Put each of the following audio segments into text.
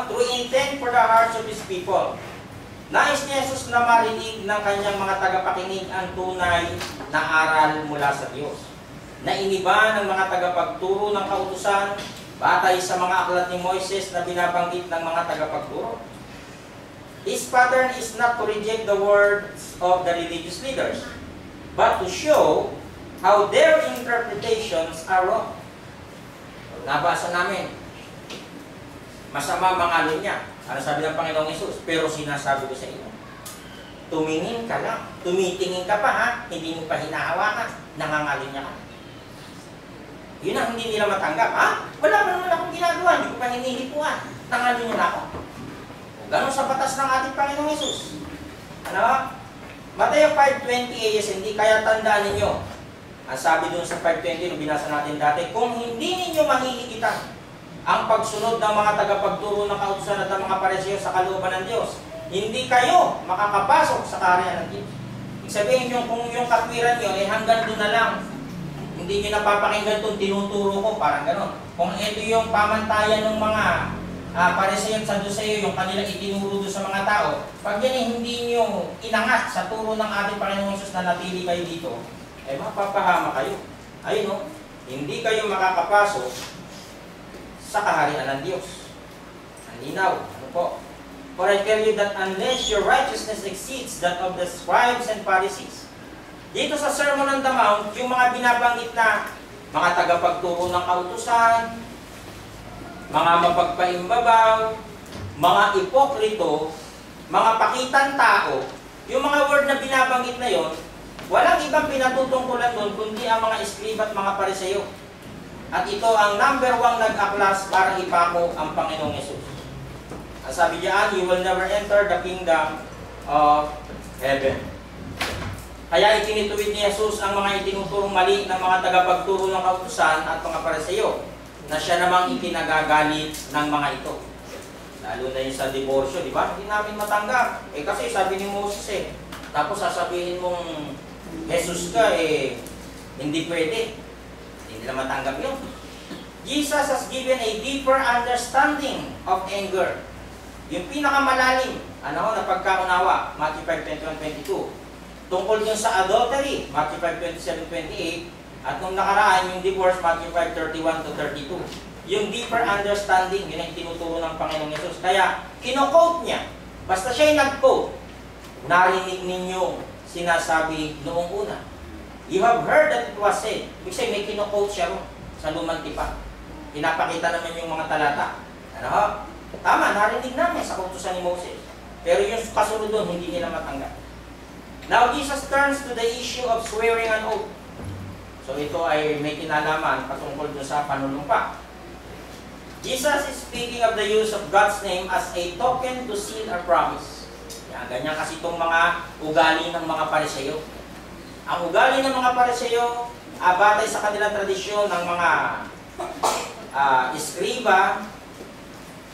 To intend for the hearts of His people. Nais ni Jesus na marinig ng kanyang mga tagapakinig ang tunay na aral mula sa Diyos, na iniba ng mga tagapagturo ng kautusan batay sa mga aklat ni Moises na binabanggit ng mga tagapagturo. His pattern is not to reject the words of the religious leaders, but to show how their interpretations are wrong. Nabasa namin, masama mangalo niya. Ano sabi ng Panginoong Hesus? Pero sinasabi ko sa inyo, tumingin ka lang, tumitingin ka pa ha, hindi mo pa hinahawakan, nangangalo niya ka. Yun ang hindi nila matanggap. Ha? Wala pa naman akong ginagawa, hindi ko pa hinihipuan, nangalo niya na ako. Ganon sa batas ng ating Panginoong Hesus. Mateo 5:20 ASND, kaya tandaan ninyo, ang sabi dun sa 5:20, nung binasa natin dati, kung hindi ninyo mahihigitan ang pagsunod ng mga tagapagturo ng kautusan at ng mga Pariseo sa kalooban ng Diyos, hindi kayo makakapasok sa kaharian ng Diyos. Ibig sabihin nyo, kung yung katwiran nyo, hanggang doon na lang. Hindi nyo napapakinggan itong tinuturo ko, parang gano'n. Kung ito yung pamantayan ng mga Pariseo at Saduseo, yung kanilang itinuro doon sa mga tao, pag yan hindi nyo inangat sa turo ng ating Panginoong Hesus na natili kayo dito, mapapahama kayo. Ayun hindi kayo makakapasok sa kaharian ng Diyos. Ang linaw. Ano po? For I tell you that unless your righteousness exceeds that of the scribes and Pharisees. Dito sa Sermon on the Mount, yung mga binabanggit na mga tagapagturo ng kautusan, mga mapagpaimbabaw, mga ipokrito, mga pakitang tao, yung mga word na binabanggit na yon, walang ibang pinatutungkulan doon kundi ang mga escriba at mga Pariseo. At ito ang number 1 nag-aklas para ipako ang Panginoong Hesus. Ang sabi diyan, you will never enter the kingdom of heaven. Kaya itinituwid ni Hesus ang mga itinuturong mali ng mga tagapagturo ng kautusan at mga Pariseo na siya namang ipinagagalit ng mga ito. Lalo na yung sa diborsyo, di ba? Hindi namin matanggap. Kasi sabi ni Moses tapos sasabihin mong Jesus ka, hindi pwede. Hindi nila matanggap yun. Jesus has given a deeper understanding of anger. Yung pinakamalalim, na pagkaunawa, Matthew 5:21-22. Tungkol dun sa adultery, Matthew 5:27-28. At nung nakaraan, yung divorce, Matthew 5:31-32. Yung deeper understanding, yun ang tinuturo ng Panginoong Hesus. Kaya, kino-quote niya. Basta siya'y nag-quote, narinig ninyo sinasabi noong una. You have heard that it was said. Ibig sabihin, may kino-quote siya ron sa lumang tipan. Pinapakita naman yung mga talata. Tama, narinig namin sa kautusan ni Moses. Pero yung kasunod doon, hindi nila matanggap. Now, Jesus turns to the issue of swearing an oath. So, ito ay may kinalaman patungkol doon sa panunumpa. Jesus is speaking of the use of God's name as a token to seal a promise. Yan, ganyan kasi itong mga ugali ng mga Pariseo. Ang ugali ng mga Pariseo, batay sa kanilang tradisyon ng mga Escriba,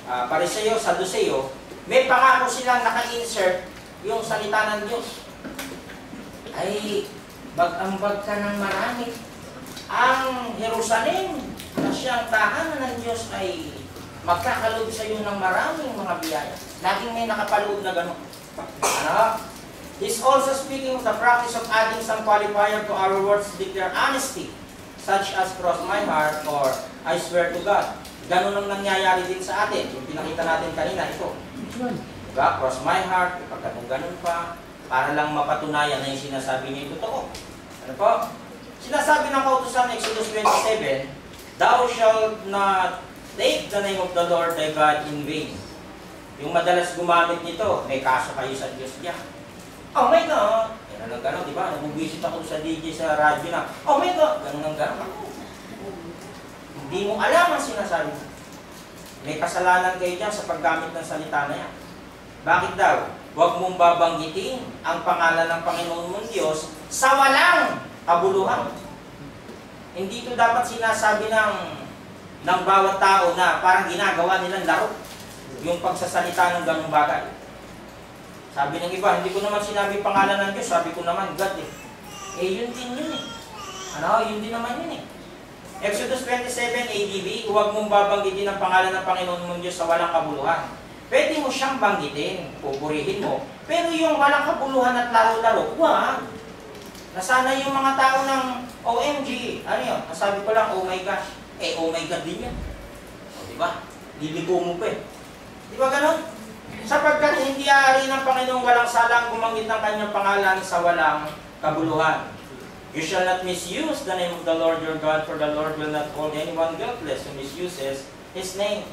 Pariseo, Saduseo, may pangako silang naka-insert yung salita ng Diyos. Ay, bag-ambag ka ng marami. Ang Jerusalem na siyang tahanan ng Diyos ay magkakaloob sa iyo ng maraming mga biyaya. Laging may nakapaloob na gano'n. He's also speaking of the practice of adding some qualifier to our words to declare honesty, such as cross my heart or I swear to God. Ganun ang nangyayari din sa atin. Yung pinakita natin kanina, ito. Diba? Cross my heart, pag ganun pa, para lang mapatunayan na yung sinasabi niya totoo. Ano po? Sinasabi ng kautusan Exodus 27, thou shalt not take the name of the Lord thy God in vain. Yung madalas gumamit nito, may kaso kayo sa Diyos niya. Oh my God! Ganun ang gano'n, di ba? Nag-visit ako sa DJ sa radyo na, oh my God! Ganun ang gano'n. Hindi mo alam ang sinasabi mo. May kasalanan kayo dyan sa paggamit ng salita na yan. Bakit daw? Huwag mong babanggitin ang pangalan ng Panginoon mong Diyos sa walang kabuluhan. Hindi ito dapat sinasabi ng bawat tao na parang ginagawa nilang laro. Yung pagsasalita ng ganung bagay. Sabi ng iba, hindi ko naman sinabi pangalan ng Diyos, sabi ko naman God . Yun din yun . Yun din naman yun . Exodus 27 ADB, huwag mong babanggitin ang pangalan ng Panginoon mong Diyos sa walang kabuluhan. Pwede mo siyang banggitin, pupurihin mo, pero yung walang kabuluhan at laro-laro, huwag. Nasana yung mga tao ng OMG, ano yun? Nasabi ko lang, oh my gosh. Eh, oh my God din yan. O, diba? Liligo mo pa eh. Diba ganon? Sapagkat hindi aari ng Panginoong walang salang gumanggit ng kanyang pangalan sa walang kabuluhan. You shall not misuse the name of the Lord your God, for the Lord will not hold anyone guiltless who misuses His name.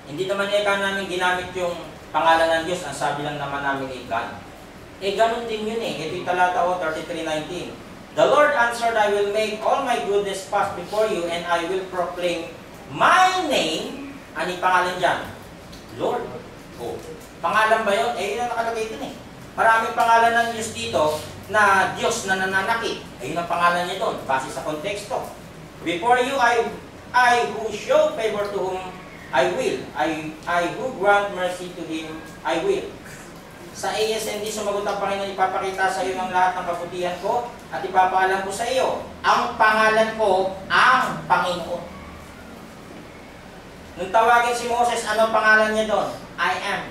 Hindi naman namin ginamit yung pangalan ng Diyos, ang sabi lang naman namin ni God. Eh, ganun din yun eh. Ito yung talata 33:19. The Lord answered, I will make all my goodness pass before you, and I will proclaim my name. Ano yung pangalan dyan? Lord. Oh. Pangalan ba yun? Eh, yun ang nakalagay dun eh. Maraming pangalan ng Diyos dito na Diyos na nananakit. Ayun ang pangalan niya doon, base sa konteksto. Before you, I who show favor to whom I will. I who grant mercy to him, I will. Sa ASND, sumagot ang Panginoon, ipapakita sa iyo ang lahat ng kabutihan ko at ipapaalam ko sa iyo. Ang pangalan ko, ang Panginoon. Nung tawagin si Moses, ano pangalan niya doon? I am.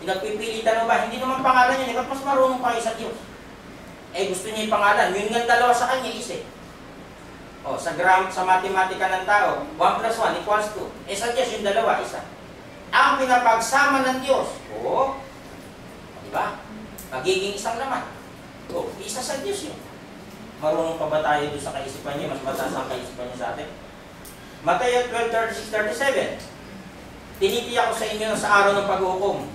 Pinagpipilitan mo ba? Hindi naman pangalan niya, ba't mas marunong pa kayo sa Diyos? Eh, gusto niya yung pangalan. Yun nga dalawa sa kanya, isa. O, sa matematika ng tao, 1 plus 1 equals 2. Eh, sa Diyos, yung dalawa, isa. Ang pinapagsama ng Diyos. O, diba? Magiging isang laman. O, isa sa Diyos yun. Marunong pa ba tayo doon sa kaisipan niya? Mas mataas ang kaisipan niya sa atin. Mateo 12:36-37. Tinitiyak ko sa inyo sa araw ng paghukom.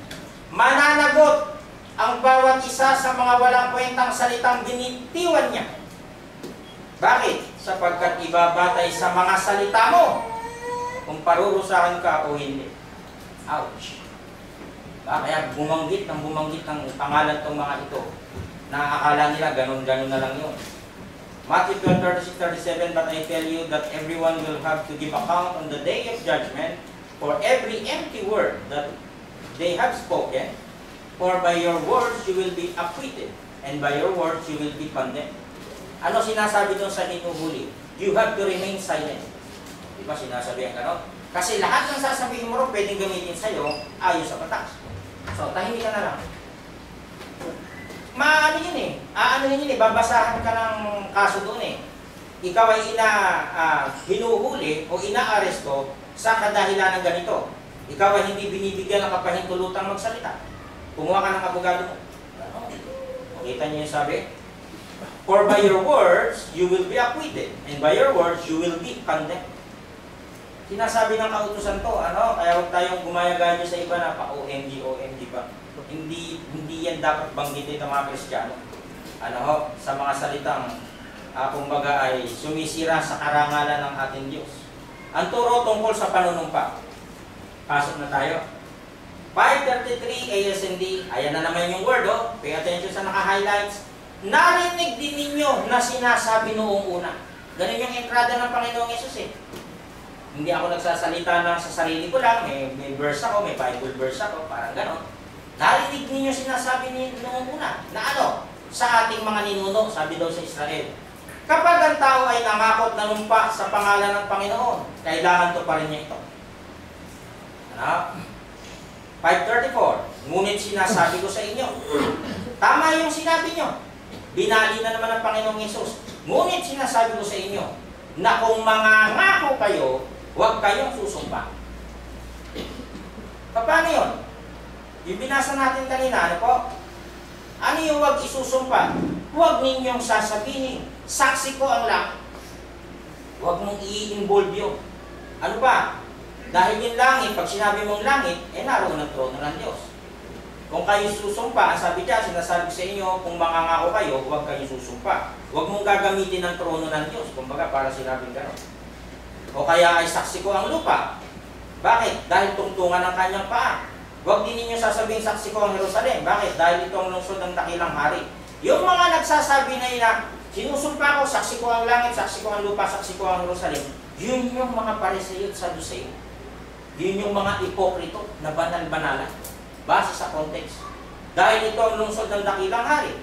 Mananagot ang bawat isa sa mga walang kwentang salitang binitiwan niya. Bakit? Sapagkat ibabatay sa mga salita mo kung parurusahan ka o hindi. Ouch! Kaya bumanggit ng pangalan ng mga ito. Nakakala nila ganun-ganun na lang yun. Matthew 12:36-37, but I tell you that everyone will have to give account on the day of judgment for every empty word that they have spoken. For by your words you will be acquitted, and by your words you will be condemned. Ano sinasabi doon sa hinuhuli? You have to remain silent. Di ba sinasabi ang gano'n? Kasi lahat ng sasabihin mo rin pwedeng gamitin sa'yo ayos sa batas. So, tahimik ka na lang. Maano yun eh. Yun eh. Babasahan ka ng kaso doon eh. Ikaw ay hinuhuli o inaaresto sa kadahilan ng ganito. Ikaw ay hindi binibigyan ng kapahintulutang magsalita. Kumuha ka ng abogado mo. Makita niyo yung sabi? For by your words, you will be acquitted. And by your words, you will be condemned. Sinasabi ng kautusan to, kaya huwag tayong gumayagan sa iba na pa-OMG pa. Hindi yan dapat banggitin ng mga Kristiyano. Sa mga salitang, kumbaga ay sumisira sa karangalan ng ating Diyos. Ang turo tungkol sa panunumpa. Pasok na tayo. 5:33 ASND, ayan na naman yung word, pay attention sa naka-highlights. Narinig din ninyo na sinasabi noong una. Ganun yung entrada ng Panginoong Yesus eh. Hindi ako nagsasalita na sa sarili ko lang, may verse ako, may Bible verse ako, parang gano'n. Narinig ninyo sinasabi noong una, na sa ating mga ninuno, sabi daw sa Israel. Kapag ang tao ay nangakot na numpa sa pangalan ng Panginoon, kailangan to pa rin niya ito. 5:34, ngunit sinasabi ko sa inyo, tama yung sinabi nyo. Binali na naman ng Panginoong Yesus. Ngunit sinasabi ko sa inyo, na kung mangangako kayo, huwag kayong susumpa. Paano yun? Yung binasa natin kanina, ano yung huwag isusumpa? Huwag ninyong sasabihin, saksi ko ang langit. Huwag mong i-involve yun. Ano ba? Dahil yung langit, pag sinabi mong langit, naroon ang trono ng Diyos. Kung kayo susumpa, ang sabi niya, sinasabi sa inyo, kung mangangako kayo, huwag kayo susumpa. Huwag mong gagamitin ang trono ng Diyos. Kumbaga, para sinabing gano'n. O kaya ay saksi ko ang lupa. Bakit? Dahil tungtungan ng kanyang paa. Huwag din ninyo sasabihin saksi ko ang Jerusalem. Bakit? Dahil ito ang lungsod ng dakilang hari. Yung mga nagsasabi na yun sinusumpa ko, saksi ko ang langit, saksi ko ang lupa, saksi ko ang Jerusalem. Yun yung mga Pariseo at Saduceo. Yun yung mga ipokrito na banal-banalan. Base sa context. Dahil ito ang lungsod ng dakilang hari.